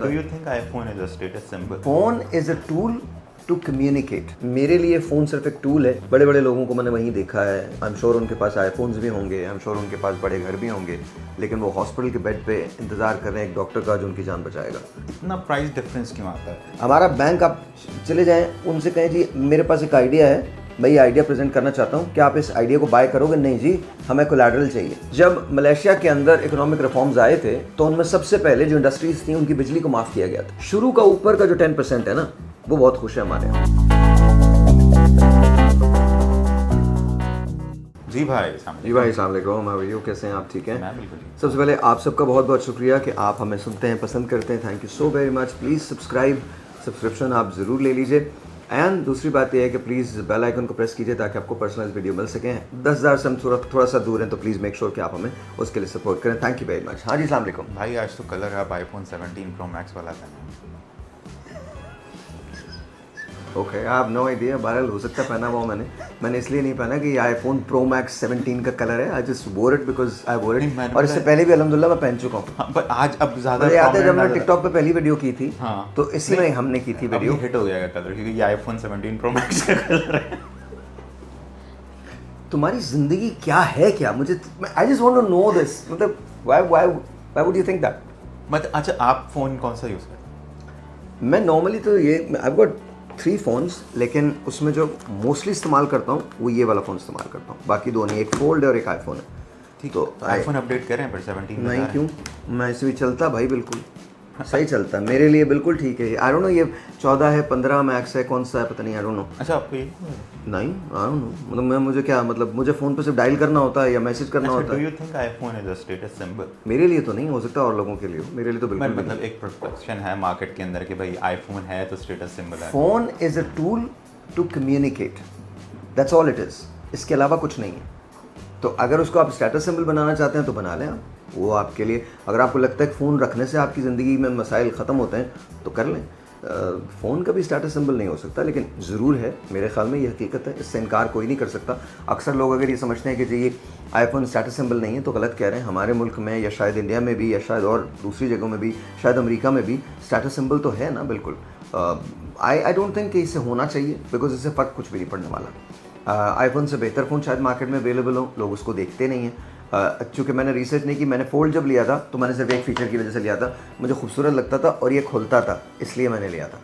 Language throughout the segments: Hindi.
Do you think iPhone is a status symbol? Phone is a tool to communicate. मेरे लिए फ़ोन सिर्फ एक टूल है। बड़े बड़े लोगों को मैंने वहीं देखा है। आई एम श्योर उनके पास आईफोन्स भी होंगे, आई एम श्योर उनके पास बड़े घर भी होंगे, लेकिन वो हॉस्पिटल के बेड पे इंतज़ार कर रहे हैं एक डॉक्टर का जो उनकी जान बचाएगा। इतना प्राइस डिफरेंस क्यों आता है? हमारा बैंक, आप चले जाएं उनसे कहें जी मेरे पास एक आइडिया है, मैं ये आइडिया प्रेजेंट करना चाहता हूँ, क्या आप इस आइडिया को बाय करोगे? नहीं जी, हमें कोलैटरल चाहिए। जब मलेशिया के अंदर इकोनॉमिक रिफॉर्म्स आए थे तो उनमें सबसे पहले जो इंडस्ट्रीज थी उनकी बिजली को माफ़ किया गया था। शुरू का ऊपर का जो 10% है ना, वो बहुत खुश है हमारे यहाँ। जी भाई अस्सलाम वालेकुम, हाउ आर यू? कैसे हैं आप? ठीक हैं? मैं बिल्कुल ठीक। सबसे पहले आप सबका बहुत बहुत शुक्रिया कि आप हमें सुनते हैं, पसंद करते हैं। Thank you so very much. Please subscription आप ज़रूर ले लीजिए। एंड दूसरी बात यह है कि प्लीज़ बेल आइकन को प्रेस कीजिए ताकि आपको पर्सनलाइज वीडियो मिल सकें। 10,000 से हम थोड़ा सा दूर हैं, तो प्लीज़ मेक श्योर कि आप हमें उसके लिए सपोर्ट करें। Thank you very much. हाँ जी, अस्सलाम वालेकुम। भाई आज तो कलर आप iPhone 17 Pro Max वाला था। Okay, I have no idea. बहरहाल हो सकता है पहना हुआ मैंने इसलिए नहीं पहना कि आईफोन प्रो मैक्स 17 का कलर है। आई जस्ट वोर इट बिकॉज आई वोर इट, और इससे पहले भी अल्हम्दुलिल्लाह मैं पहन चुका हूँ। हाँ, पर आज अब ज़्यादा मुझे याद है जब prominent मैंने टिकटॉक पे पहली वीडियो की थी, हाँ, तो इसी में हमने की थी वीडियो। हिट हो जाएगा कलर, क्योंकि ये iPhone 17 Pro Max का कलर है। तुम्हारी जिंदगी क्या है? क्या मुझे, I just want to know this. मतलब why would you think that? मतलब अच्छा, आप फ़ोन कौन सा यूज़ करते मैं नॉर्मली तो ये, आई गॉट 3 फ़ोन्स, लेकिन उसमें जो मोस्टली इस्तेमाल करता हूँ वो ये वाला फ़ोन इस्तेमाल करता हूँ। बाकी दो नहीं, एक फोल्ड है और एक आईफोन है। ठीक, तो आईफोन अपडेट करें पर 17 में नहीं, क्यों? मैं इसे भी चलता भाई, बिल्कुल सही चलता है मेरे लिए, बिल्कुल ठीक है। आई डोंट नो ये 14 है, 15 मैक्स है, कौन सा है पता नहीं, आई डोंट नो। अच्छा, आपको ये नहीं, आई डोंट नो। मतलब मुझे क्या, मतलब मुझे फ़ोन पे सिर्फ डायल करना होता है या मैसेज करना अच्छा, होता डू है। You think iPhone is a status symbol? मेरे लिए तो नहीं हो सकता, और लोगों के लिए हो। मेरे लिए तो बिल्कुल भी मतलब एक परसेप्शन है मार्केट के अंदर कि भाई iPhone है तो स्टेटस सिंबल है। Phone is a tool to communicate, that's all it is. इसके अलावा कुछ नहीं है। तो अगर उसको आप स्टेटस सिंबल बनाना चाहते हैं तो बना लें आप, वो आपके लिए। अगर आपको लगता है कि फ़ोन रखने से आपकी ज़िंदगी में मसाइल ख़त्म होते हैं तो कर लें। फ़ोन का भी स्टेटस सिंबल नहीं हो सकता, लेकिन ज़रूर है। मेरे ख्याल में ये हकीकत है, इससे इनकार कोई नहीं कर सकता। अक्सर लोग अगर ये समझते हैं कि जी ये आईफोन स्टेटस सिंबल नहीं है तो गलत कह रहे हैं। हमारे मुल्क में या शायद इंडिया में भी या शायद और दूसरी जगहों में भी, शायद अमेरिका में भी स्टेटस सिंबल तो है ना, बिल्कुल। आई डोंट थिंक कि इससे होना चाहिए, बिकॉज इससे फ़र्क कुछ भी नहीं पड़ने वाला। आईफोन से बेहतर फ़ोन शायद मार्केट में अवेलेबल हो, लोग उसको देखते नहीं हैं। चूँकि मैंने रिसर्च नहीं की, मैंने फोल्ड जब लिया था तो मैंने सिर्फ एक फ़ीचर की वजह से लिया था, मुझे खूबसूरत लगता था और ये खुलता था, इसलिए मैंने लिया था।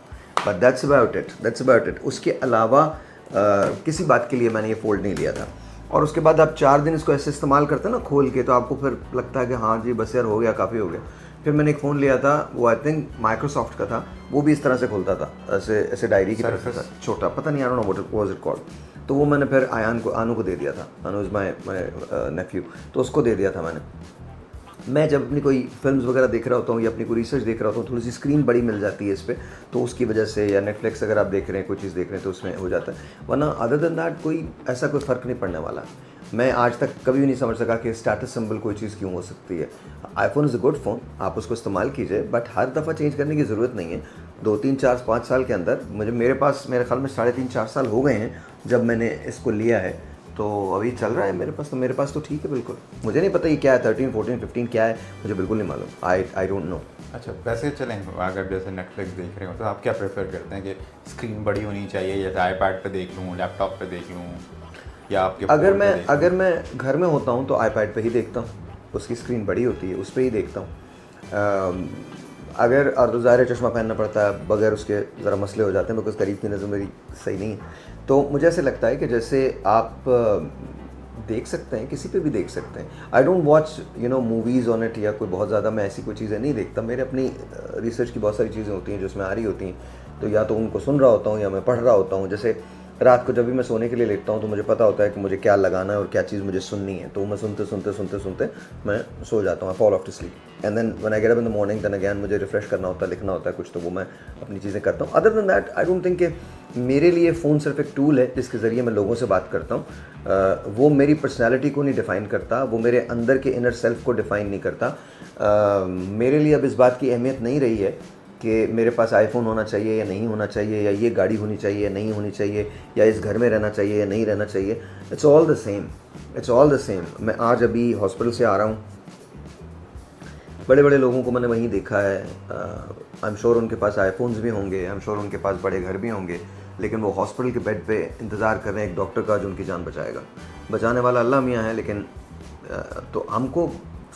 But that's about it. उसके अलावा किसी बात के लिए मैंने ये फ़ोल्ड नहीं लिया था। और उसके बाद आप 4 दिन इसको ऐसे इस्तेमाल करते हैं ना खोल के, तो आपको फिर लगता है कि हाँ जी बस यार हो गया, काफ़ी हो गया। फिर मैंने एक फ़ोन लिया था, वो आई थिंक माइक्रोसॉफ्ट का था, वो भी इस तरह से खुलता था, ऐसे डायरी की तरह से, छोटा, पता नहीं, I don't know what was it called. तो वो मैंने फिर आनू को दे दिया था। आनू इज़ माय नेफ्यू, तो उसको दे दिया था मैंने। मैं जब अपनी कोई फिल्म्स वगैरह देख रहा होता हूँ या अपनी कोई रिसर्च देख रहा होता हूँ, थोड़ी सी स्क्रीन बड़ी मिल जाती है इस पर, तो उसकी वजह से, या नेटफ्लिक्स अगर आप देख रहे हैं कोई चीज़ देख रहे हैं तो उसमें हो जाता है। वरना अदर देन दैट कोई ऐसा कोई फ़र्क नहीं पड़ने वाला। मैं आज तक कभी भी नहीं समझ सका कि स्टेटस सिंबल कोई चीज़ क्यों हो सकती है। IPhone is a good phone, आप उसको इस्तेमाल कीजिए, बट हर दफ़ा चेंज करने की ज़रूरत नहीं है। 2, 3, 4, 5 साल के अंदर मेरे पास, मेरे ख्याल में 3.5-4 साल हो गए हैं जब मैंने इसको लिया है, तो अभी चल रहा है मेरे पास तो ठीक है बिल्कुल। मुझे नहीं पता ये क्या है, 13, 14, 15 क्या है, मुझे बिल्कुल नहीं मालूम। I don't know. अच्छा, वैसे चलें, अगर जैसे नेटफ्लिक्स देख रहे हो तो आप क्या प्रेफर करते हैं कि स्क्रीन बड़ी होनी चाहिए, जैसे आईपैड पे देख लूँ, लैपटॉप पे देख लूँ, या आपके अगर मैं घर में होता हूँ तो आईपैड पे ही देखता हूँ, उसकी स्क्रीन बड़ी होती है, उस पर ही देखता हूँ। अगर और तो ज़ाहिर चश्मा पहनना पड़ता है, बगैर उसके ज़रा मसले हो जाते हैं, बिकॉज करीब की नज़र मेरी सही नहीं है। तो मुझे ऐसे लगता है कि जैसे आप देख सकते हैं, किसी पे भी देख सकते हैं। I don't watch movies on it, या कोई बहुत ज़्यादा मैं ऐसी कोई चीज़ें नहीं देखता। मेरे अपनी रिसर्च की बहुत सारी चीज़ें होती हैं जो उसमें आ रही होती हैं, तो या तो उनको सुन रहा होता हूँ या मैं पढ़ रहा होता हूँ। जैसे रात को जब भी मैं सोने के लिए लेटता हूँ तो मुझे पता होता है कि मुझे क्या लगाना है और क्या चीज़ मुझे सुननी है, तो मैं सुनते मैं सो जाता हूँ। I fall off to sleep, and then when I get up in the morning, then अगेन मुझे रिफ्रेश करना होता है, लिखना होता है कुछ, तो वो मैं अपनी चीज़ें करता हूँ। Other than that I don't think कि मेरे लिए फ़ोन सिर्फ एक टूल है जिसके ज़रिए मैं लोगों से बात करता हूँ। वो मेरी पर्सनैलिटी को नहीं डिफ़ाइन करता, वो मेरे अंदर के इनर सेल्फ को डिफ़ाइन नहीं करता। मेरे लिए अब इस बात की अहमियत नहीं रही है कि मेरे पास आईफोन होना चाहिए या नहीं होना चाहिए, या ये गाड़ी होनी चाहिए या नहीं होनी चाहिए, या इस घर में रहना चाहिए या नहीं रहना चाहिए। It's all the same. मैं आज अभी हॉस्पिटल से आ रहा हूँ, बड़े बड़े लोगों को मैंने वहीं देखा है। आई एम श्योर उनके पास आईफोन्स भी होंगे, आई एम श्योर उनके पास बड़े घर भी होंगे, लेकिन वो हॉस्पिटल के बेड पे इंतज़ार कर रहे हैं एक डॉक्टर का जो उनकी जान बचाएगा। बचाने वाला अल्लाह मियाँ है, लेकिन तो हमको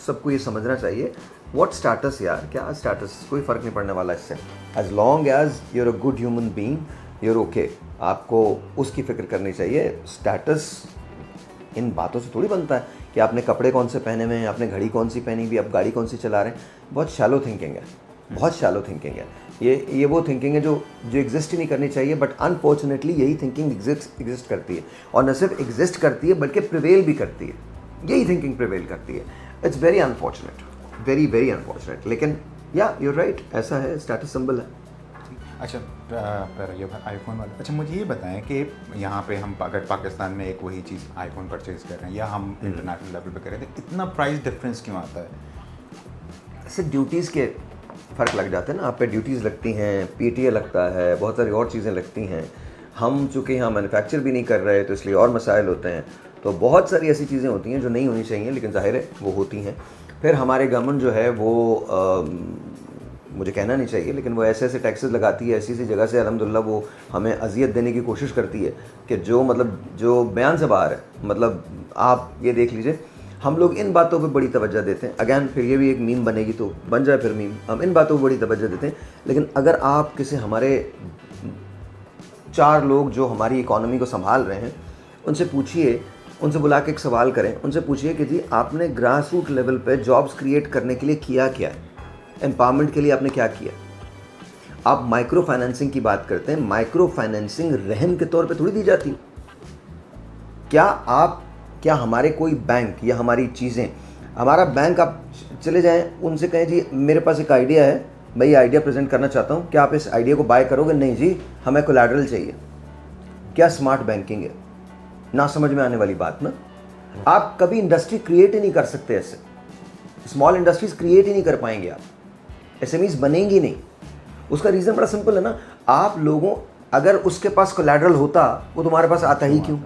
सबको ये समझना चाहिए व्हाट स्टेटस यार, क्या स्टेटस, कोई फ़र्क नहीं पड़ने वाला इससे, as long as you're a good human being you're okay. आपको उसकी फ़िक्र करनी चाहिए। स्टेटस इन बातों से थोड़ी बनता है कि आपने कपड़े कौन से पहने हुए हैं, आपने घड़ी कौन सी पहनी हुई, आप गाड़ी कौन सी चला रहे हैं। बहुत शैलो थिंकिंग है, बहुत शैलो थिंकिंग है। ये वो थिंकिंग है जो एग्जिस्ट ही नहीं करनी चाहिए, बट अनफॉर्चुनेटली यही थिंकिंग एग्जिस्ट करती है, और न सिर्फ एग्जिस्ट करती है बल्कि प्रिवेल भी करती है। यही थिंकिंग प्रिवेल करती है। It's very unfortunate, very very unfortunate, लेकिन या यूर राइट, ऐसा है, स्टेटस सिंबल है। अच्छा पर ये आईफोन वाला, अच्छा मुझे ये बताएं कि यहाँ पे हम अगर पाकिस्तान में एक वही चीज़ आईफोन परचेज़ कर रहे हैं या हम इंटरनेशनल लेवल पे कर रहे हैं, तो इतना प्राइस डिफरेंस क्यों आता है? ऐसे ड्यूटीज़ के फ़र्क लग जाते हैं ना, आप पे ड्यूटीज़ लगती हैं, पीटीए लगता है, बहुत सारी और चीज़ें लगती हैं। हम चूँकि यहाँ मैन्युफैक्चर भी नहीं कर रहे, तो इसलिए और मसाइल होते हैं। तो बहुत सारी ऐसी चीज़ें होती हैं जो नहीं होनी चाहिए, लेकिन ज़ाहिर है वो होती हैं। फिर हमारे गवर्नमेंट जो है वो मुझे कहना नहीं चाहिए, लेकिन वो ऐसे ऐसे टैक्सेस लगाती है, ऐसी जगह से अल्हम्दुलिल्लाह वो हमें अजियत देने की कोशिश करती है कि जो जो बयान से बाहर है। मतलब आप ये देख लीजिए, हम लोग इन बातों पे बड़ी तवज्जो देते हैं। अगैन फिर ये भी एक मीम बनेगी तो बन जाए फिर मीम, हम इन बातों पे बड़ी तवज्जो देते हैं, लेकिन अगर आप किसी हमारे 4 लोग जो हमारी इकॉनमी को संभाल रहे हैं उनसे पूछिए, उनसे बुला के एक सवाल करें, उनसे पूछिए कि जी आपने ग्रास रूट लेवल पे जॉब्स क्रिएट करने के लिए किया क्या है, एम्पावरमेंट के लिए आपने क्या किया। आप माइक्रो फाइनेंसिंग की बात करते हैं, माइक्रो फाइनेंसिंग रहन के तौर पे थोड़ी दी जाती। क्या हमारे कोई बैंक या हमारी चीज़ें, हमारा बैंक आप चले जाएं उनसे कहें जी मेरे पास एक आइडिया है, मैं ये आइडिया प्रेजेंट करना चाहता हूँ, क्या आप इस आइडिया को बाय करोगे? नहीं जी, हमें कोलैटरल चाहिए। क्या स्मार्ट बैंकिंग है? ना समझ में आने वाली बात ना। आप कभी इंडस्ट्री क्रिएट ही नहीं कर सकते, ऐसे स्मॉल इंडस्ट्रीज क्रिएट ही नहीं कर पाएंगे आप, एसएमईज बनेंगी नहीं। उसका रीज़न बड़ा सिंपल है ना, आप लोगों, अगर उसके पास कोलैटरल होता वो तुम्हारे पास आता ही क्यों?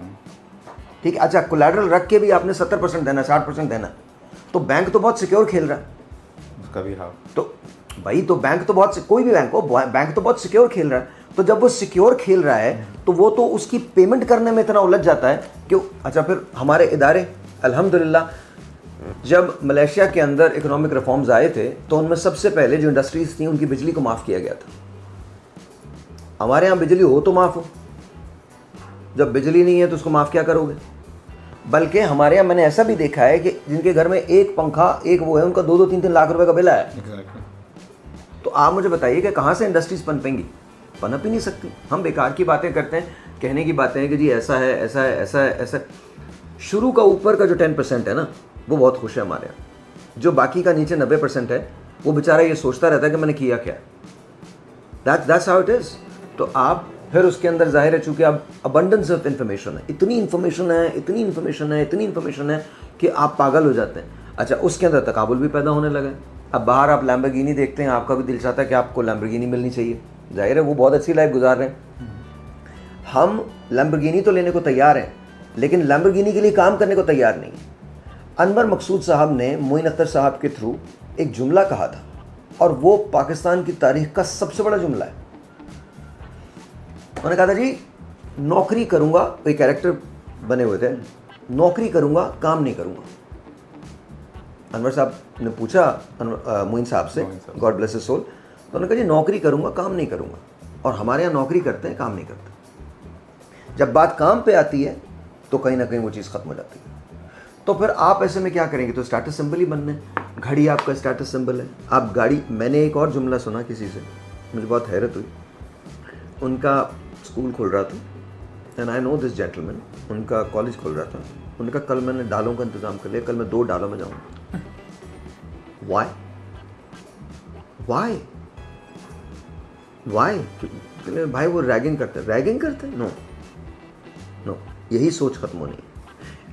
ठीक है, अच्छा कोलैटरल रख के भी आपने 70% देना, 60% देना, तो बैंक तो बहुत सिक्योर खेल रहा है उसका भी। हाँ, तो भाई, तो बैंक तो बहुत, कोई भी बैंक हो, बैंक तो बहुत सिक्योर खेल रहा है। तो जब वो सिक्योर खेल रहा है तो वो तो उसकी पेमेंट करने में इतना उलझ जाता है कि अच्छा, फिर हमारे इदारे अल्हम्दुलिल्लाह, जब मलेशिया के अंदर इकोनॉमिक रिफॉर्म्स आए थे तो उनमें सबसे पहले जो इंडस्ट्रीज थी उनकी बिजली को माफ़ किया गया था। हमारे यहाँ बिजली हो तो माफ़ हो, जब बिजली नहीं है तो उसको माफ़ क्या करोगे? बल्कि हमारे यहाँ मैंने ऐसा भी देखा है कि जिनके घर में एक पंखा, एक वो है, उनका 2-3 लाख रुपए का बिल आया। तो आप मुझे बताइए कि कहाँ से इंडस्ट्रीज पनपेंगी? पनप ही नहीं सकती। हम बेकार की बातें करते हैं, कहने की बातें हैं कि जी ऐसा है, ऐसा है, ऐसा है, ऐसा। शुरू का ऊपर का जो 10% है ना, वो बहुत खुश है हमारे यहाँ। जो बाकी का नीचे 90% है, वो बेचारा ये सोचता रहता है कि मैंने किया क्या। That's how it is. तो आप फिर उसके अंदर जाहिर है, चूँकि अब अबंडेंस ऑफ इन्फॉर्मेशन है, इतनी इन्फॉर्मेशन है, इतनी इन्फॉर्मेशन है, इतनी इन्फॉर्मेशन है कि आप पागल हो जाते हैं। अच्छा, उसके अंदर तकाबुल भी पैदा होने लगा है। अब बाहर आप लैम्बोर्गिनी देखते हैं, आपका भी दिल चाहता है कि आपको लैम्बोर्गिनी मिलनी चाहिए। जाहिर है वो बहुत अच्छी लाइफ गुजार रहे हैं। हम लैम्बोर्गिनी तो लेने को तैयार हैं, लेकिन लैम्बोर्गिनी के लिए काम करने को तैयार नहीं। अनवर मकसूद साहब ने मोइन अख्तर साहब के थ्रू एक जुमला कहा था, और वो पाकिस्तान की तारीख का सबसे बड़ा जुमला है। उन्होंने कहा था जी नौकरी करूंगा, कोई कैरेक्टर बने हुए थे, नौकरी करूंगा काम नहीं करूंगा। अनवर साहब ने पूछा मोइन साहब से, गॉड ब्लेस हिज सोल, तो उन्होंने कहा जी नौकरी करूंगा काम नहीं करूंगा। और हमारे यहाँ नौकरी करते हैं, काम नहीं करते। जब बात काम पे आती है तो कहीं ना कहीं वो चीज़ खत्म हो जाती है। तो फिर आप ऐसे में क्या करेंगे? तो स्टेटस सिंबल ही बनने। घड़ी आपका स्टेटस सिंबल है, आप गाड़ी। मैंने एक और जुमला सुना किसी से, मुझे बहुत हैरत हुई। उनका स्कूल खुल रहा था, and I know this gentleman, उनका कॉलेज खुल रहा था। उनका कल मैंने डालों का इंतज़ाम कर लिया, कल मैं 2 डालों में जाऊँगा। Why why why? भाई वो रैगिंग करते हैं, रैगिंग करते हैं? नो नो, यही सोच खत्म होनी है।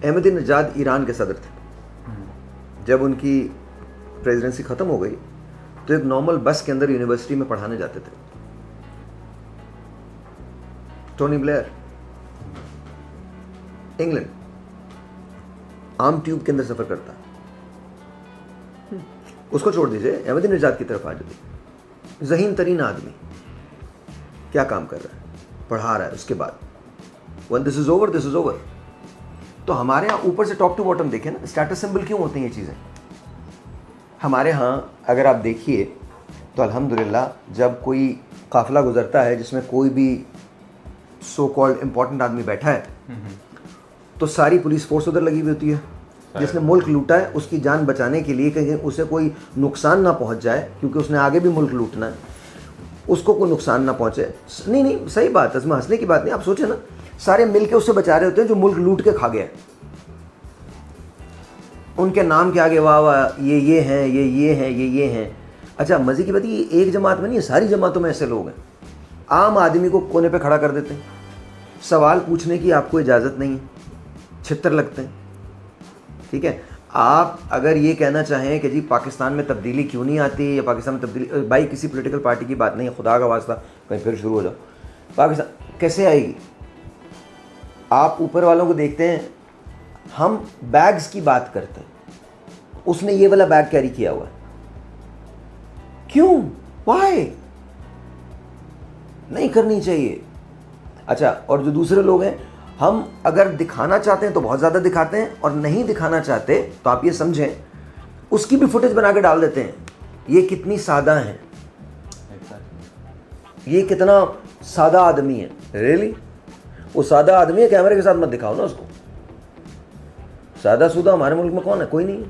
अहमदीनेजाद ईरान के सदर थे। जब उनकी प्रेसिडेंसी ख़त्म हो गई तो एक नॉर्मल बस के अंदर यूनिवर्सिटी में पढ़ाने जाते थे। Tony Blair England arm tube के अंदर सफ़र करता। उसको छोड़ दीजिए, अहमदी निजात की तरफ आ जाइए। ज़हीन तरीन आदमी क्या काम कर रहा है, पढ़ा रहा है, उसके बाद one this is over, this is over. तो हमारे यहाँ ऊपर से टॉप टू बॉटम देखें ना, स्टेटस सिंबल क्यों होती हैं ये चीज़ें। हमारे यहाँ अगर आप देखिए तो अल्हम्दुलिल्लाह जब कोई काफ़िला गुजरता है जिसमें कोई भी सो कॉल्ड इम्पोर्टेंट आदमी बैठा है, तो सारी पुलिस फोर्स उधर लगी हुई होती है। जिसने मुल्क लूटा है उसकी जान बचाने के लिए, कहीं उसे कोई नुकसान ना पहुंच जाए, क्योंकि उसने आगे भी मुल्क लूटना है, उसको कोई नुकसान ना पहुंचे। नहीं सही बात है, इसमें हंसने की बात नहीं। आप सोचे ना, सारे मिल के उससे बचा रहे होते हैं जो मुल्क लूट के खा गया। उनके नाम के आगे वाह वाह, ये हैं, ये हैं, ये हैं। अच्छा मज़े की बात ये एक जमात में नहीं है, सारी जमातों में ऐसे लोग हैं। आम आदमी को कोने पे खड़ा कर देते हैं, सवाल पूछने की आपको इजाज़त नहीं है, छितर लगते हैं। ठीक है, आप अगर ये कहना चाहें कि जी पाकिस्तान में तब्दीली क्यों नहीं आती, या पाकिस्तान में तब्दीली, भाई किसी पॉलिटिकल पार्टी की बात नहीं है, खुदा का वास्ता कहीं फिर शुरू हो जाओ। पाकिस्तान कैसे आएगी? आप ऊपर वालों को देखते हैं, हम बैग्स की बात करते हैं, उसने ये वाला बैग कैरी किया हुआ है, क्यों, वाई? नहीं करनी चाहिए। अच्छा, और जो दूसरे लोग हैं, हम अगर दिखाना चाहते हैं तो बहुत ज़्यादा दिखाते हैं, और नहीं दिखाना चाहते तो आप ये समझें उसकी भी फुटेज बना के डाल देते हैं। ये कितनी सादा है, ये कितना सादा आदमी है। रियली वो सादा आदमी है, कैमरे के साथ मत दिखाओ ना उसको। सादा सूदा हमारे मुल्क में कौन है? कोई नहीं है।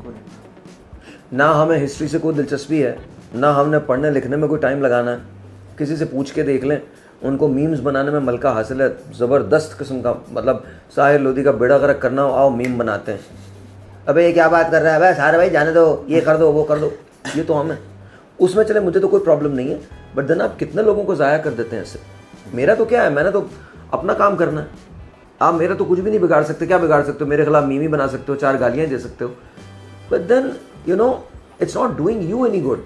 ना हमें हिस्ट्री से कोई दिलचस्पी है, ना हमने पढ़ने लिखने में कोई टाइम लगाना है। किसी से पूछ के देख लें, उनको मीम्स बनाने में मलका हासिल है, ज़बरदस्त किस्म का। मतलब साहिर लोधी का बेड़ा गर्क करना हो, आओ मीम बनाते हैं। अबे ये क्या बात कर रहा है भाई, सारे भाई जाने दो, ये कर दो, वो कर दो। ये तो हमें उसमें चले, मुझे तो कोई प्रॉब्लम नहीं है, बट देन आप कितने लोगों को ज़ाया कर देते हैं इससे। मेरा तो क्या है, मैंने तो अपना काम करना है। आप मेरा तो कुछ भी नहीं बिगाड़ सकते। क्या बिगाड़ सकते हो? मेरे खिलाफ मीम ही बना सकते हो, 4 गालियाँ दे सकते हो, but then you know it's not doing you any good.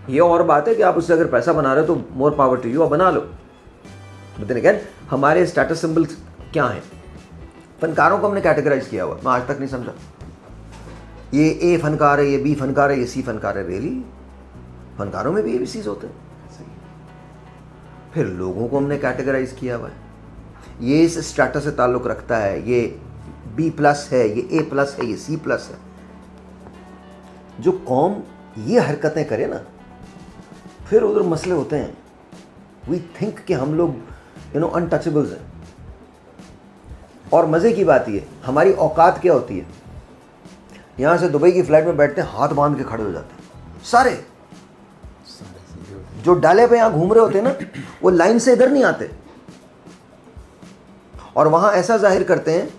ये और बात है कि आप उससे अगर पैसा बना रहे हो तो मोर पावर टू यू, आप बना लो। बट देन अगेन हमारे स्टेटस सिंबल्स क्या हैं? फनकारों को हमने कैटेगराइज किया हुआ, मैं आज तक नहीं समझा। ये ए फनकार है, ये बी फनकार है, ये सी फनकार है। रियली फनकारों में भी ये भी चीज़ होते हैं? फिर लोगों को हमने कैटेगराइज किया हुआ है, ये इस स्टेटस से ताल्लुक़ रखता है, ये B+ है, ये A+ है, ये C+ है। जो कौम ये हरकतें करे ना, फिर उधर मसले होते हैं। वी थिंक कि हम लोग अनटचेबल्स हैं। और मज़े की बात ये, हमारी औकात क्या होती है? यहाँ से दुबई की फ़्लाइट में बैठते हैं, हाथ बांध के खड़े हो जाते हैं सारे। जो डाले पे यहाँ घूम रहे होते हैं ना, वो लाइन से इधर नहीं आते, और वहाँ ऐसा जाहिर करते हैं,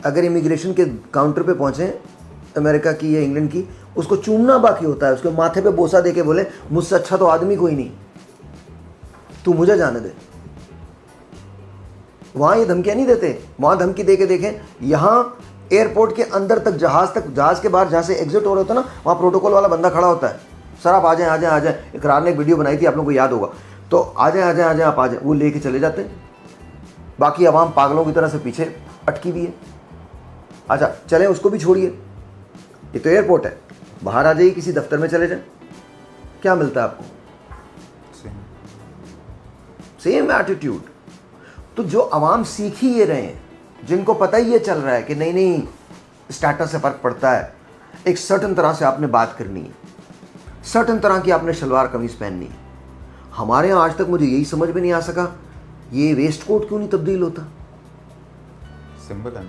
अगर इमिग्रेशन के काउंटर पे पहुँचे अमेरिका की या इंग्लैंड की, उसको चूमना बाकी होता है, उसके माथे पे बोसा दे के बोले मुझसे अच्छा तो आदमी कोई नहीं, तू मुझे जाने दे। वहाँ ये धमकियाँ नहीं देते, वहाँ धमकी दे के देखें। यहाँ एयरपोर्ट के अंदर तक, जहाज़ के बाहर जहाँ से एग्जिट हो रहे होता है ना, वहाँ प्रोटोकॉल वाला बंदा खड़ा होता है, सर आप आ जाएं, आ जाएं, आ जाएं। इकरार ने एक वीडियो बनाई थी, आप लोगों को याद होगा, तो आ जाएं, आ जाएं, आ जाएं, आप आ जाएं। वो लेके चले जाते हैं। बाकी आवाम पागलों की तरह से पीछे अटकी हुई है। अच्छा चलें, उसको भी छोड़िए, ये तो एयरपोर्ट है, बाहर आ जाइए, किसी दफ्तर में चले जाएं, क्या मिलता है आपको? Same attitude. तो जो आवाम सीख ही ये रहे हैं, जिनको पता ही ये चल रहा है कि नहीं नहीं स्टेटस से फ़र्क पड़ता है, एक सर्टन तरह से आपने बात करनी है, सर्टन तरह की आपने शलवार कमीज़ पहननी है। हमारे यहाँ आज तक मुझे यही समझ में नहीं आ सका, ये वेस्ट कोट क्यों नहीं तब्दील होता? सिंबल है,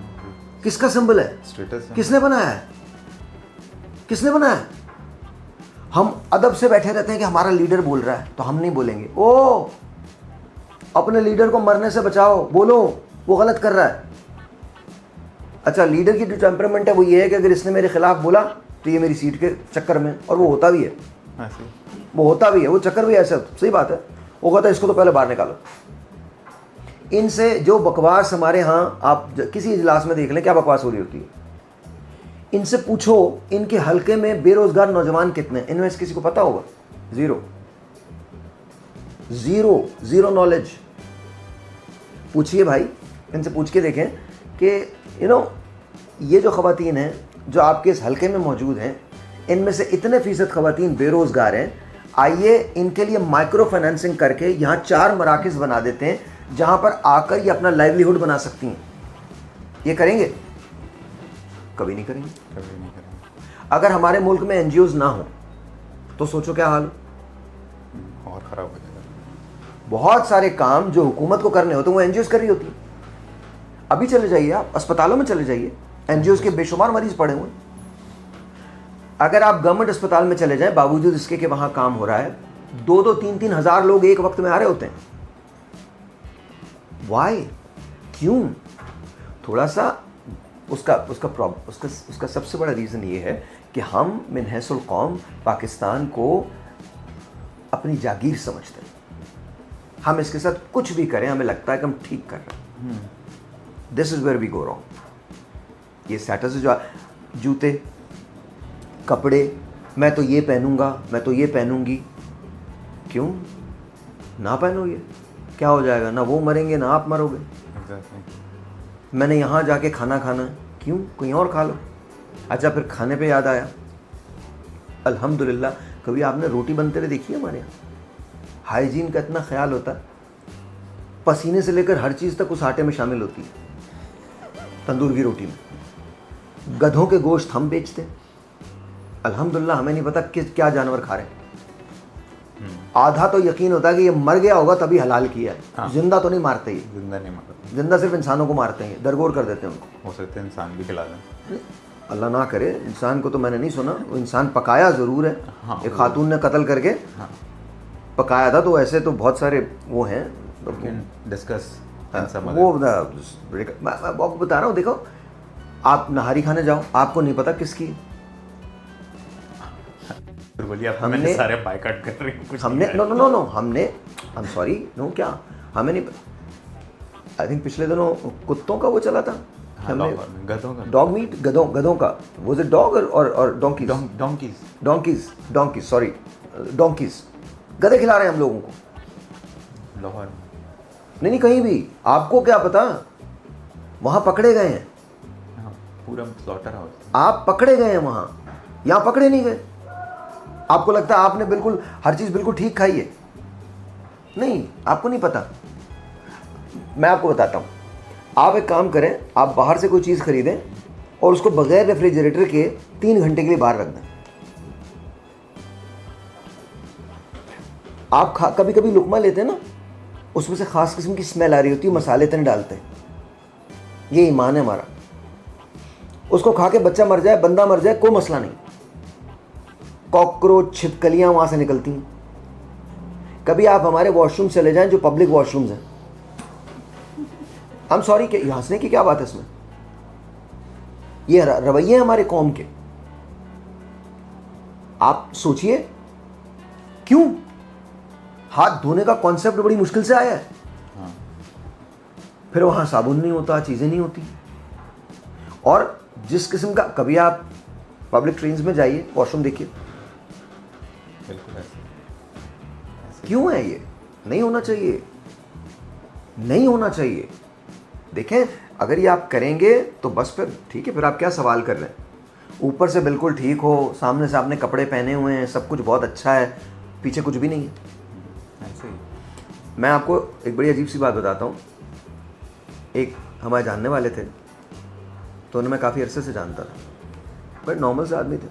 किसका सिंबल है? स्टेटस। किसने बनाया है? किसने बनाया? हम अदब से बैठे रहते हैं कि हमारा लीडर बोल रहा है तो हम नहीं बोलेंगे। ओ, अपने लीडर को मरने से बचाओ, बोलो वो गलत कर रहा है। अच्छा, लीडर की जो टेम्परामेंट है वो ये है कि अगर इसने मेरे खिलाफ बोला तो ये मेरी सीट के चक्कर में, और वो होता भी है, वो होता भी है, वो चक्कर भी ऐसा, सही बात है। वो कहता है इसको तो पहले बाहर निकालो। इनसे जो बकवास हमारे यहाँ, आप किसी इजलास में देख लें क्या बकवास हो रही होती है। इनसे पूछो इनके हलके में बेरोजगार नौजवान कितने, इनमें से किसी को पता होगा? Zero knowledge. पूछिए भाई, इनसे पूछ के देखें कि ये जो ख़वातीन हैं जो आपके इस हलके में मौजूद हैं, इनमें से इतने फीसद खवातीन बेरोजगार हैं, आइए इनके लिए माइक्रो फाइनेंसिंग करके यहाँ 4 मराकज़ बना देते हैं जहाँ पर आकर ये अपना लाइवलीहुड बना सकती हैं। ये करेंगे? कभी नहीं करेंगे। कभी नहीं करेंगे। अगर हमारे मुल्क में एनजीओज ना हो तो सोचो क्या हाल। और ख़राब हो जाएगा। बहुत सारे काम जो हुकूमत को करने होते हैं वो एनजीओज कर रही होती हैं। अभी चले जाइए आप अस्पतालों में चले जाइए, एनजीओज के बेशुमार मरीज पड़े हुए हैं। अगर आप गवर्नमेंट अस्पताल में चले जाएं, बावजूद इसके कि वहां काम हो रहा है, 2-2, 3-3 हज़ार लोग एक वक्त में आ रहे होते हैं। वाई? क्यों? थोड़ा सा उसका सबसे बड़ा रीज़न ये है कि हम मिन हैसुल कौम पाकिस्तान को अपनी जागीर समझते हैं। हम इसके साथ कुछ भी करें हमें लगता है कि हम ठीक कर रहे हैं। This is where we go wrong. ये स्टेटस जो जूते, कपड़े, मैं तो ये पहनूंगा, मैं तो ये पहनूंगी, क्यों ना पहनो? ये क्या हो जाएगा? ना वो मरेंगे ना आप मरोगे। मैंने यहाँ जाके खाना खाना है, क्यों? कहीं और खा लो। अच्छा, फिर खाने पे याद आया, अल्हम्दुलिल्लाह कभी आपने रोटी बनते हुए देखी है? हमारे यहाँ हाइजीन का इतना ख्याल होता है, पसीने से लेकर हर चीज़ तक उस आटे में शामिल होती है, तंदूर की रोटी में। गधों के गोश्त हम बेचते हैं, अल्हम्दुलिल्लाह हमें नहीं पता किस क्या जानवर खा रहे हैं। आधा तो यकीन होता है कि ये मर गया होगा तभी हलाल किया है। हाँ। जिंदा तो नहीं मारते, ये जिंदा नहीं मारते, जिंदा सिर्फ इंसानों को मारते हैं, दरगोर कर देते हैं उनको। हो सकता है इंसान भी खिला दें। अल्लाह ना करे, इंसान को तो मैंने नहीं सुना, वो इंसान पकाया ज़रूर है। हाँ, एक खातून ने कत्ल करके हाँ, पकाया था। तो ऐसे तो बहुत सारे वो हैं, डिस्कस वो मैं आपको बता रहा हूँ। देखो, आप नहारी खाने जाओ, आपको नहीं पता किसकी। बोलिए आप, हमने सारे बायकॉट कर रहे हैं, कुछ हमने नहीं नो नो नो नो हमने आई एम सॉरी नो क्या हमें नहीं। आई थिंक पिछले दिनों कुत्तों का वो चला था, हमने गधों का, डॉग मीट, गधों का, वो इज डॉग और डोंकीज, सॉरी डोंकीज, गधे खिला रहे हैं हम लोगों को लाहौर। नहीं कहीं भी। आपको क्या पता, वहां पकड़े गए हैं। हाँ, पूरा स्लॉटर हाउस। आप पकड़े गए हैं वहां, यहां पकड़े नहीं गए। आपको लगता है आपने बिल्कुल हर चीज बिल्कुल ठीक खाई है? नहीं, आपको नहीं पता। मैं आपको बताता हूं, आप एक काम करें, आप बाहर से कोई चीज खरीदें और उसको बगैर रेफ्रिजरेटर के 3 घंटे के लिए बाहर रख दें। आप कभी कभी लुकमा लेते हैं ना, उसमें से खास किस्म की स्मेल आ रही होती है, मसाले इतने डालते हैं। ये ईमान है हमारा। उसको खा के बच्चा मर जाए, बंदा मर जाए, कोई मसला नहीं। कॉकरोच, छिपकलियां वहां से निकलती हैं। कभी आप हमारे वॉशरूम चले जाएं जो पब्लिक वॉशरूम्स हैं, आई एम सॉरी, कि हंसने की क्या बात है इसमें? ये रवैये हैं हमारे कौम के। आप सोचिए क्यों हाथ धोने का कॉन्सेप्ट बड़ी मुश्किल से आया है। हाँ। फिर वहां साबुन नहीं होता, चीजें नहीं होती। और जिस किस्म का, कभी आप पब्लिक ट्रेन्स में जाइए, वॉशरूम देखिए, बिल्कुल ऐसे। क्यों है ये? नहीं होना चाहिए, नहीं होना चाहिए। देखें, अगर ये आप करेंगे तो बस फिर ठीक है, फिर आप क्या सवाल कर रहे हैं? ऊपर से बिल्कुल ठीक हो, सामने से आपने कपड़े पहने हुए हैं, सब कुछ बहुत अच्छा है, पीछे कुछ भी नहीं है। ऐसे ही। मैं आपको एक बड़ी अजीब सी बात बताता हूँ। एक हमारे जानने वाले थे, तो उन्हें मैं काफ़ी अरसे से जानता था, बट नॉर्मल से आदमी थे।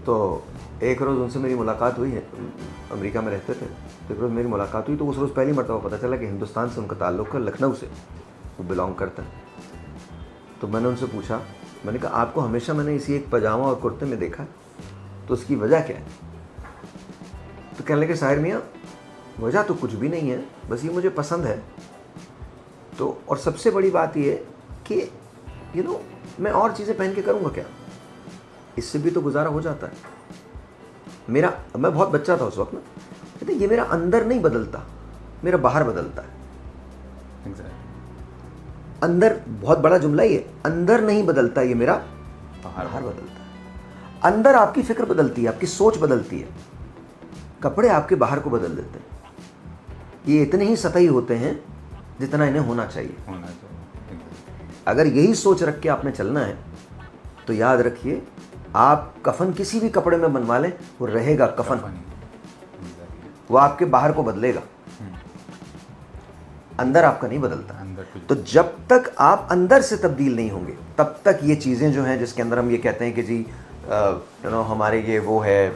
तो एक रोज़ उनसे मेरी मुलाकात हुई है, अमेरिका में रहते थे। तो एक रोज़ मेरी मुलाकात हुई, तो उस रोज़ पहली मरतबा पता चला कि हिंदुस्तान से उनका ताल्लुक़ है, लखनऊ से वो बिलोंग करता है। तो मैंने उनसे पूछा, मैंने कहा आपको हमेशा मैंने इसी एक पजामा और कुर्ते में देखा है, तो उसकी वजह क्या है? तो कहने लगे साहिर मियाँ, वजह तो कुछ भी नहीं है, बस ये मुझे पसंद है। तो और सबसे बड़ी बात ये कि मैं और चीज़ें पहन के करूँगा क्या? इससे भी तो गुजारा हो जाता है। मैं बहुत बच्चा था उस वक्त में, कहते ये मेरा अंदर नहीं बदलता, मेरा बाहर बदलता है। अंदर, बहुत बड़ा जुमला ये, अंदर नहीं बदलता, ये मेरा बाहर बदलता है। अंदर आपकी फिक्र बदलती है, आपकी सोच बदलती है, कपड़े आपके बाहर को बदल देते हैं। ये इतने ही सतही होते हैं जितना इन्हें होना चाहिए। होना चाहिए। अगर यही सोच रख के आपने चलना है तो याद रखिए आप कफन किसी भी कपड़े में बनवा लें, वो रहेगा कफन, वो आपके बाहर को बदलेगा, अंदर आपका नहीं बदलता। तो जब तक आप अंदर से तब्दील नहीं होंगे तब तक ये चीज़ें जो हैं जिसके अंदर हम ये कहते हैं कि जी हमारे ये वो है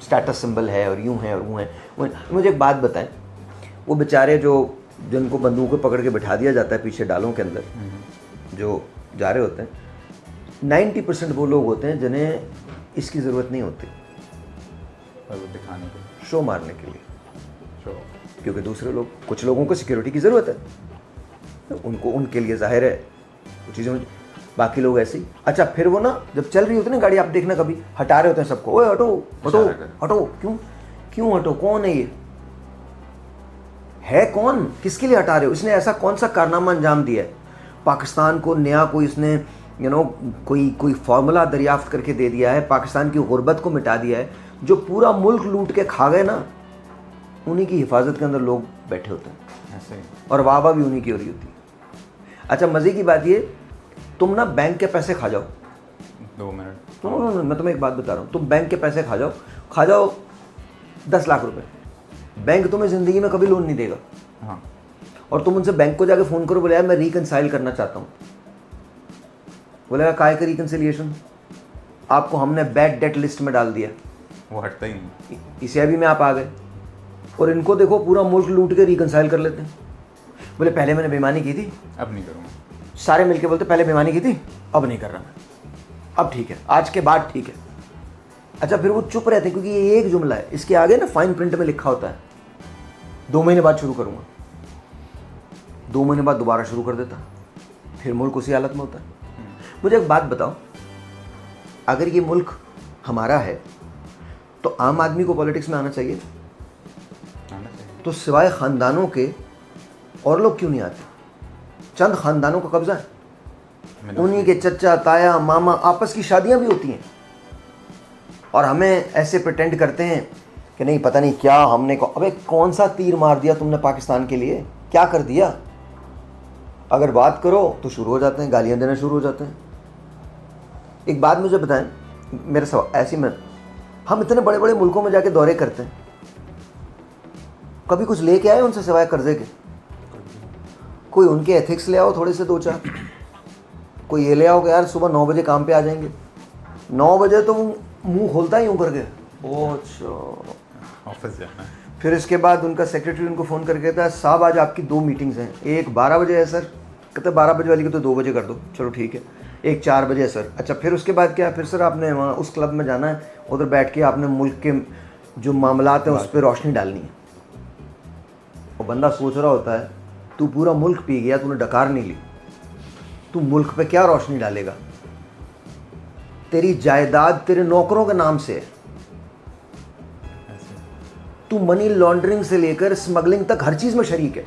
स्टेटस सिंबल है और यूं है और वो है। मुझे एक बात बताएं, वो बेचारे जिनको बंदूकें पकड़ के बिठा दिया जाता है पीछे डालों के अंदर, जो जा रहे होते हैं, 90% वो लोग होते हैं जिन्हें इसकी ज़रूरत नहीं होती, दिखाने के लिए, शो मारने के लिए, क्योंकि दूसरे लोग, कुछ लोगों को सिक्योरिटी की ज़रूरत है, तो उनके लिए जाहिर है वो चीज़ें, बाकी लोग ऐसे ही। अच्छा, फिर वो ना जब चल रही होती है ना गाड़ी, आप देखना कभी हटा रहे होते हैं सबको, ओए हटो हटो हटो, क्यों हटो, कौन है ये, है कौन, किसके लिए हटा रहे हो, इसने ऐसा कौन सा कारनामा अंजाम दिया है, पाकिस्तान को नया कोई इसने कोई फार्मूला दरियाफ्त करके दे दिया है, पाकिस्तान की गुर्बत को मिटा दिया है, जो पूरा मुल्क लूट के खा गए ना, उन्हीं की हिफाजत के अंदर लोग बैठे होते हैं ऐसे, और वाह भी उन्हीं की हो रही होती है। अच्छा, मज़े की बात ये, तुम ना बैंक के पैसे खा जाओ, 2 मिनट, तो मैं तुम्हें एक बात बता रहा हूँ, तुम बैंक के पैसे खा जाओ 10 लाख रुपए, बैंक तुम्हें ज़िंदगी में कभी लोन नहीं देगा। हाँ, और तुम उनसे बैंक को जाके फ़ोन करो, बोले यार मैं रिकनसाइल करना चाहता हूँ, बोलेगा काय का रिकनसिलिएशन, आपको हमने बैड डेट लिस्ट में डाल दिया, वो हटता ही नहीं। इसे अभी में आप आ गए, और इनको देखो पूरा मुल्क लूट के रिकनसाइल कर लेते हैं, बोले पहले मैंने बेईमानी की थी, अब नहीं करूँगा, सारे मिलके बोलते पहले बेईमानी की थी, अब नहीं कर रहा मैं, अब ठीक है, आज के बाद ठीक है। अच्छा, फिर वो चुप रहते हैं क्योंकि ये एक जुमला है, इसके आगे ना फाइन प्रिंट में लिखा होता है 2 महीने बाद शुरू करूँगा, 2 महीने बाद दोबारा शुरू कर देता, फिर मुल्क उसी हालत में होता है। मुझे एक बात बताओ, अगर ये मुल्क हमारा है तो आम आदमी को पॉलिटिक्स में आना चाहिए, तो सिवाय ख़ानदानों के और लोग क्यों नहीं आते? चंद ख़ानदानों का कब्ज़ा है, उन्हीं के चचा ताया मामा, आपस की शादियां भी होती हैं, और हमें ऐसे प्रिटेंड करते हैं कि नहीं पता नहीं क्या हमने अबे कौन सा तीर मार दिया तुमने पाकिस्तान के लिए, क्या कर दिया? अगर बात करो तो शुरू हो जाते हैं, गालियां देना शुरू हो जाते हैं। एक बात मुझे बताएं, मेरे सवाल ऐसी में, हम इतने बड़े बड़े मुल्कों में जाके दौरे करते हैं, कभी कुछ लेके आए उनसे सिवाय कर्जे के? कोई उनके एथिक्स ले आओ थोड़े से 2-4, कोई ये ले आओ कि यार सुबह 9 बजे काम पे आ जाएंगे, 9 बजे तो मुंह खोलता ही यूँ करके, ऑफिस जाना है। फिर इसके बाद उनका सेक्रेटरी उनको फ़ोन करके कहता है साहब आज आपकी 2 मीटिंग्स हैं, एक 12 बजे है सर, कहते 12 बजे वाली को तो 2 बजे कर दो, चलो ठीक है, एक 4 बजे है सर। अच्छा, फिर उसके बाद क्या, फिर सर आपने वहाँ उस क्लब में जाना है, उधर बैठ के आपने मुल्क के जो मामलात हैं उस पर रोशनी डालनी है। और बंदा सोच रहा होता है तू पूरा मुल्क पी गया, तूने डकार नहीं ली, तू मुल्क पे क्या रोशनी डालेगा? तेरी जायदाद तेरे नौकरों के नाम से है, तू मनी लॉन्ड्रिंग से लेकर स्मगलिंग तक हर चीज में शरीक है,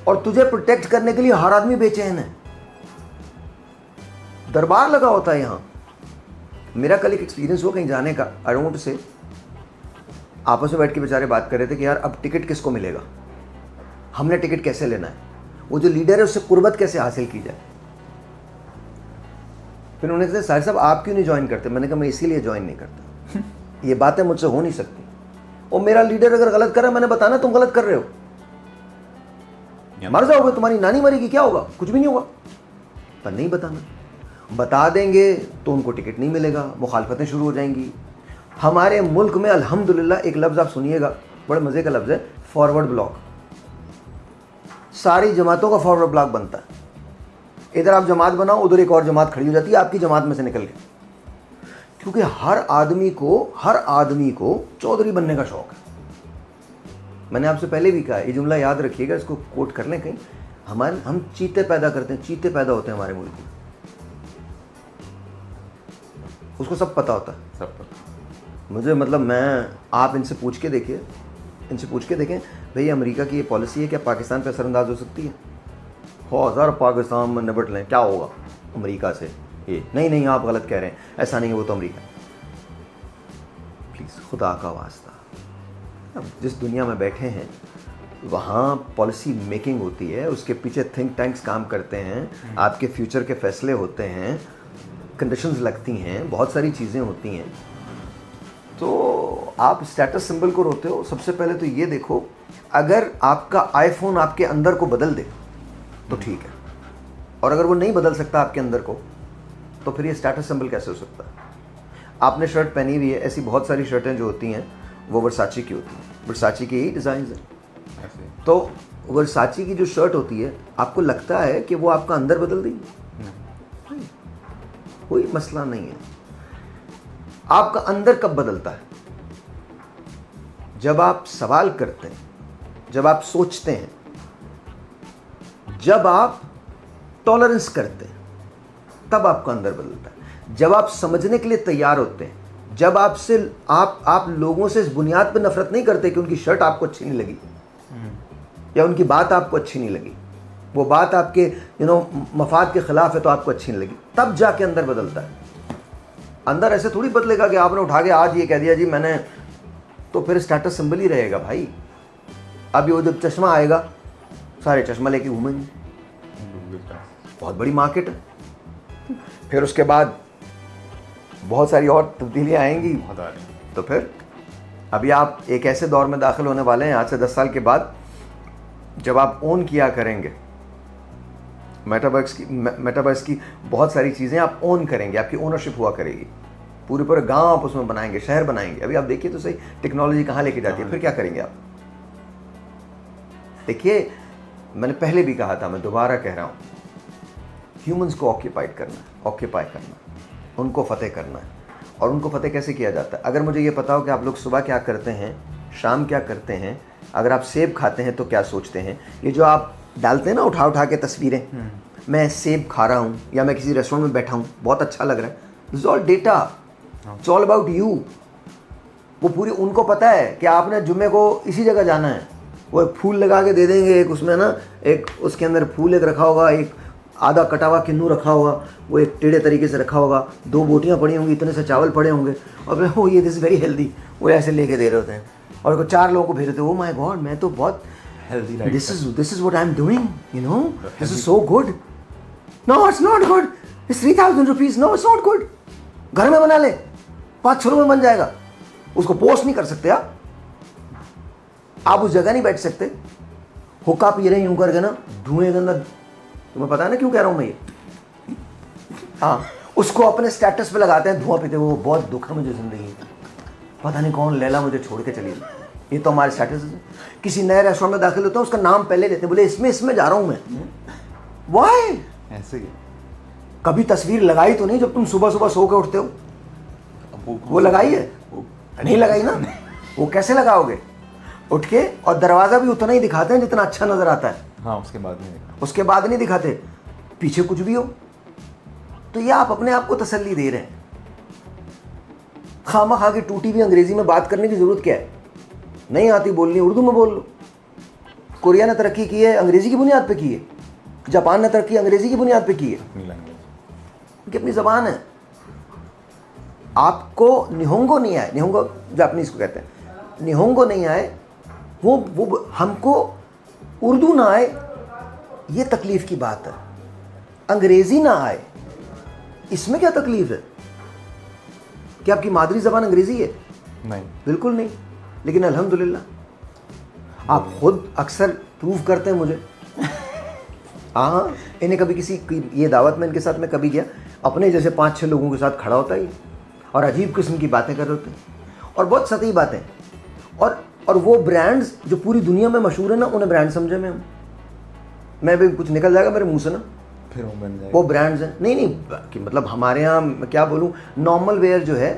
और तुझे प्रोटेक्ट करने के लिए हर आदमी बेचैन है, दरबार लगा होता है यहाँ। मेरा कल एक एक्सपीरियंस हुआ कहीं जाने का, अराउंड से आपस में बैठ के बेचारे बात कर रहे थे कि यार अब टिकट किसको मिलेगा, हमने टिकट कैसे लेना है, वो जो लीडर है उससे कुर्बत कैसे हासिल की जाए। फिर उन्होंने कहा साहिर साहब आप क्यों नहीं ज्वाइन करते? मैंने कहा मैं इसीलिए ज्वाइन नहीं करता, ये बातें मुझसे हो नहीं सकती, और मेरा लीडर अगर गलत कर रहा है मैंने बताना तुम गलत कर रहे हो, मर जाओगे, तुम्हारी नानी मरेगी, क्या होगा? कुछ भी नहीं होगा, पर नहीं बताना। बता देंगे तो उनको टिकट नहीं मिलेगा, मुखालफतें शुरू हो जाएंगी। हमारे मुल्क में अल्हम्दुलिल्लाह एक लफ्ज़ आप सुनिएगा, बड़े मज़े का लफ्ज़ है, फॉरवर्ड ब्लॉक। सारी जमातों का फॉरवर्ड ब्लॉक बनता है, इधर आप जमात बनाओ, उधर एक और जमात खड़ी हो जाती है आपकी जमात में से निकल के, क्योंकि हर आदमी को चौधरी बनने का शौक है। मैंने आपसे पहले भी कहा, ये जुमला याद रखिएगा, इसको कोट कर लें कहीं, हम चीते पैदा करते हैं, चीते पैदा होते हैं हमारे मुल्क में, उसको सब पता होता है, सब पता। मुझे मतलब आप इनसे पूछ के देखें भाई अमेरिका की ये पॉलिसी है, क्या पाकिस्तान पे असरअंदाज हो सकती है? हो सर पाकिस्तान में निपट लें, क्या होगा अमेरिका से? ये नहीं आप गलत कह रहे हैं, ऐसा नहीं है, वो तो अमेरिका। प्लीज़ खुदा का वास्ता, अब जिस दुनिया में बैठे हैं वहाँ पॉलिसी मेकिंग होती है, उसके पीछे थिंक टैंक्स काम करते हैं, आपके फ्यूचर के फैसले होते हैं। कंडीशंस लगती हैं, बहुत सारी चीज़ें होती हैं, तो आप स्टेटस सिंबल को रोते हो। सबसे पहले तो ये देखो, अगर आपका आईफोन आपके अंदर को बदल दे तो ठीक है, और अगर वो नहीं बदल सकता आपके अंदर को, तो फिर ये स्टेटस सिंबल कैसे हो सकता है? आपने शर्ट पहनी हुई है, ऐसी बहुत सारी शर्टें जो होती हैं वो वर्साची की होती हैं, वर्साची के ही डिज़ाइन है। ऐसे तो वर्साची की जो शर्ट होती है, आपको लगता है कि वो आपका अंदर बदल देगी? नहीं, कोई मसला नहीं है। आपका अंदर कब बदलता है? जब आप सवाल करते हैं, जब आप सोचते हैं, जब आप टॉलरेंस करते हैं, तब आपका अंदर बदलता है। जब आप समझने के लिए तैयार होते हैं, जब आप लोगों से इस बुनियाद पर नफरत नहीं करते कि उनकी शर्ट आपको अच्छी नहीं लगी या उनकी बात आपको अच्छी नहीं लगी, वो बात आपके मफाद के खिलाफ है तो आपको अच्छी नहीं लगी, तब जाके अंदर बदलता है। अंदर ऐसे थोड़ी बदलेगा कि आपने उठा के आज ये कह दिया जी मैंने, तो फिर स्टेटस सिंबल ही रहेगा भाई। अब ये जब चश्मा आएगा, सारे चश्मा लेके घूमेंगे, बहुत बड़ी मार्केट है। फिर उसके बाद बहुत सारी और तब्दीलियाँ आएंगी, बहुत आ रही हैं। तो फिर अभी आप एक ऐसे दौर में दाखिल होने वाले हैं आज से 10 साल के बाद, जब आप ओन किया करेंगे मेटावर्स की बहुत सारी चीज़ें आप ओन करेंगे, आपकी ओनरशिप हुआ करेगी, पूरे गांव आप उसमें बनाएंगे, शहर बनाएंगे। अभी आप देखिए तो सही टेक्नोलॉजी कहाँ लेके जाती है, फिर क्या करेंगे आप? देखिए, मैंने पहले भी कहा था, मैं दोबारा कह रहा हूँ, ह्यूमंस को ऑक्यूपाई करना है, उनको फतेह करना है। और उनको फतेह कैसे किया जाता है? अगर मुझे ये पता हो कि आप लोग सुबह क्या करते हैं, शाम क्या करते हैं, अगर आप सेब खाते हैं तो क्या सोचते हैं, ये जो आप डालते हैं ना उठा के तस्वीरें, मैं सेब खा रहा हूँ या मैं किसी रेस्टोरेंट में बैठा हूँ, बहुत अच्छा लग रहा है, this all data, it's all about you. वो पूरी उनको पता है कि आपने जुम्मे को इसी जगह जाना है, वो एक फूल लगा के दे देंगे, एक उसमें ना एक उसके अंदर फूल एक रखा होगा, एक आधा कटा हुआ किन्नू रखा होगा, वो एक टेढ़े तरीके से रखा होगा, 2 बोटियाँ पड़ी होंगी, इतने से चावल पड़े होंगे, और फिर वो ये दिस वेरी हेल्दी, वो ऐसे लेके दे रहे होते हैं, और 4 लोगों को भेज देते हैं, ओ माय गॉड मैं तो बहुत healthy, this is what I am doing, you know, this is so good. No it's not good, it's 3000 rupees, no it's not good. घर में बना ले, 5-6 रुपये में बन जाएगा, उसको पोस्ट नहीं कर सकते आप उस जगह नहीं बैठ सकते, हुक्का पी रहे यूं करके ना, धुएं के अंदर, तुम्हें पता है ना क्यों कह रहा हूं मैं ये? हाँ, उसको अपने स्टेटस पे लगाते हैं, धुआं पीते, वो बहुत दुख है मुझे जिंदगी में, पता नहीं कौन लैला मुझे छोड़ के चली गई। ये तो हमारे स्टेटस है। किसी नए रेस्टोरेंट में दाखिल होता है, उसका नाम पहले लेते हैं, बोले इसमें जा रहा हूं मैं, वाई ऐसे ही। कभी तस्वीर लगाई तो नहीं जब तुम सुबह सो के उठते हो? वो लगाई है? नहीं लगाई ना, वो कैसे लगाओगे? उठ के, और दरवाजा भी उतना ही दिखाते हैं जितना अच्छा नजर आता है, हाँ, उसके बाद नहीं दिखा। उसके बाद नहीं दिखाते, पीछे कुछ भी हो। तो ये आप अपने आप को तसल्ली दे रहे हैं। खामा खा के टूटी हुई अंग्रेजी में बात करने की जरूरत क्या है? नहीं आती बोलनी, उर्दू में बोल लो। कोरिया ने तरक्की की है अंग्रेजी की बुनियाद पे की है, जापान ने तरक्की अंग्रेजी की बुनियाद पे की है, अपनी लैंग्वेज, उनकी अपनी जबान है। आपको निहोंगो नहीं आए, निहोंगो जापानीज को कहते हैं, निहोंगो नहीं आए, वो हमको उर्दू ना आए, ये तकलीफ की बात है। अंग्रेजी ना आए, इसमें क्या तकलीफ है? क्या आपकी मादरी जबान अंग्रेजी है? नहीं, बिल्कुल नहीं। लेकिन अल्हम्दुलिल्लाह आप खुद अक्सर प्रूव करते हैं मुझे। हाँ, इन्हें कभी किसी ये दावत में इनके साथ मैं कभी गया, अपने जैसे 5-6 लोगों के साथ खड़ा होता ही, और अजीब किस्म की बातें कर रहे होते हैं, और बहुत सतही बातें, और वो ब्रांड्स जो पूरी दुनिया में मशहूर है ना, उन्हें ब्रांड समझे मैं भी कुछ निकल जाएगा मेरे मुंह से ना, फिर वो बन जाएगा। वो ब्रांड्स हैं। नहीं कि मतलब हमारे यहाँ मैं क्या बोलूँ, नॉर्मल वेयर जो है,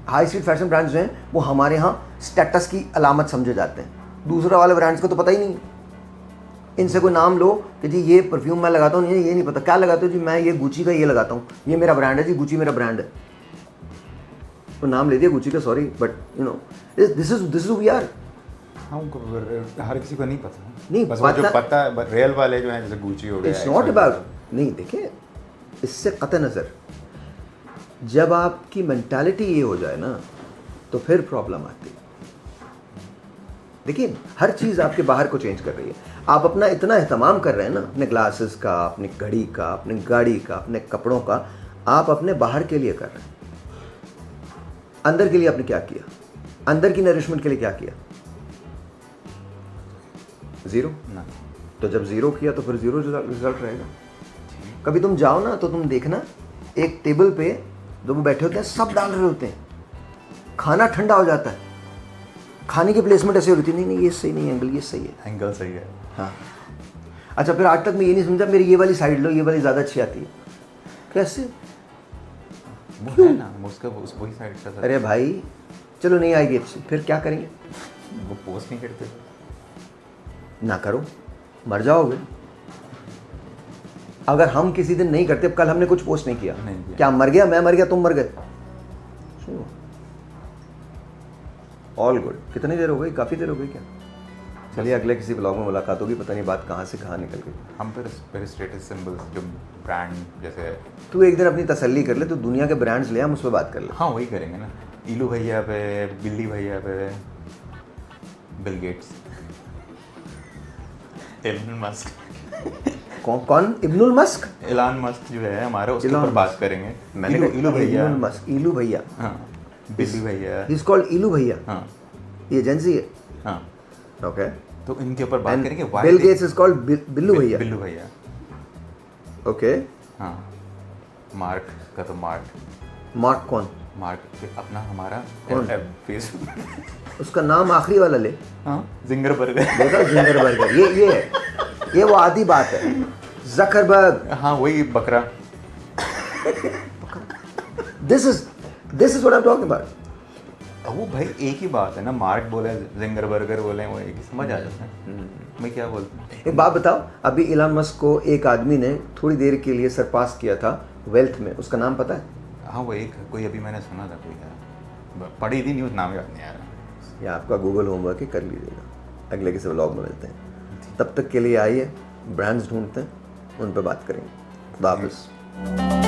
हाई स्ट्रीट फैशन ब्रांड्स जो हैं, वो हमारे यहाँ स्टेटस की अलामत समझे जाते हैं। दूसरा वाले ब्रांड्स को तो पता ही नहीं। इनसे कोई नाम लो कि जी ये परफ्यूम मैं लगाता हूँ, ये नहीं पता क्या लगाते हो जी, मैं ये गुची का ये लगाता हूँ, ये मेरा ब्रांड है जी, गुची मेरा ब्रांड है। तो नाम ले दिया गुची का, sorry, but you know this is we are. हाँ, उनको हर किसी को नहीं पता, नहीं बस वो जो पता है, बट रियल वाले जो हैं जैसे गुची हो गया, इट्स नॉट अबाउट, नहीं देखिए, इससे कतई नज़र, जब आपकी मेंटालिटी ये हो जाए ना, तो फिर प्रॉब्लम आती है। देखिए, हर चीज़ आपके बाहर को चेंज कर रही है। आप अपना इतना एहतमाम कर रहे हैं ना, अपने ग्लासेस का, अपनी घड़ी का, अपनी गाड़ी का, अपने कपड़ों का, आप अपने बाहर के लिए कर रहे हैं, अंदर के लिए आपने क्या किया? अंदर की नरिशमेंट के लिए क्या किया? ज़ीरो ना। तो जब ज़ीरो किया तो फिर ज़ीरो रिजल्ट रहेगा। कभी तुम जाओ ना तो तुम देखना, एक टेबल पे जो वो बैठे होते हैं सब डाल रहे होते हैं, खाना ठंडा हो जाता है, खाने की प्लेसमेंट ऐसे होती है, नहीं नहीं ये सही नहीं, एंगल ये सही है, एंगल सही है। हाँ। अच्छा फिर आज तक मैं ये नहीं समझा मेरी ये वाली साइड लो, ये वाली ज़्यादा अच्छी आती है, कैसे? वो है ना, उसका वही साइड का। अरे भाई चलो नहीं आएगी अच्छी, फिर क्या करेंगे? वो पोस्ट नहीं करते। ना करो, मर जाओगे। अगर हम किसी दिन नहीं करते, कल हमने कुछ पोस्ट नहीं किया, क्या मर गया, मैं मर गया, तुम मर गए? All good. कितनी देर हो गई? काफ़ी देर हो गई क्या? चलिए अगले किसी ब्लॉग में मुलाकात होगी, पता नहीं बात कहाँ से कहाँ निकल गई। हम फिर स्टेटस सिंबल्स जो ब्रांड जैसे, तू एक दिन अपनी तसल्ली कर ले, तू दुनिया के ब्रांड्स ले, हम उस पर बात कर ले। हाँ वही करेंगे ना। इलू भैया पे, बिल्ली भैया पे, बिल गेट्स, एलन मस्क। कौन? Ibnul Musk? एलन मस्क जो है हमारा, उसके ऊपर बात करेंगे। मैंने कहा इलू भैया। इब्नुल मस्क, इलू भैया। हाँ, बिल्ली भैया। ही इज कॉल्ड इलू भैया। हाँ ये एजेंसी है। हाँ, ओके। तो इनके ऊपर बात करेंगे। Bill Gates is called Billu भैया। बिल्लू भैया। ओके। हाँ, मार्क का तो मार्क कौन? मार्क अपना हमारा कौन? फेसबुक। उसका नाम आखिरी वाला ले। हाँ, जिंगर बर्गर। देखा, जिंगर बर्गर। ये वो आधी बात है। ज़करबर्ग। हाँ वही बकरा। This is what I am talking about. वो भाई एक ही बात है ना, मार्क बोले जिंगर बर्गर बोले, वो एक ही समझ आ जाता है। मैं क्या बोलता हूँ। एक बात बताओ, अभी इलॉन मस्क को एक आदमी ने थोड़ी देर के लिए सरपास किया था वेल्थ में, उसका नाम पता है? हाँ वो एक कोई अभी मैंने सुना था, कोई यार पढ़ी थी न्यूज़, नाम याद नहीं आ रहा। या आपका गूगल होमवर्क है, कर लीजिएगा। अगले किसी व्लॉग में मिलते हैं, तब तक के लिए आइए ब्रांड्स ढूंढते हैं, उन पर बात करेंगे। खुदा हाफिज़।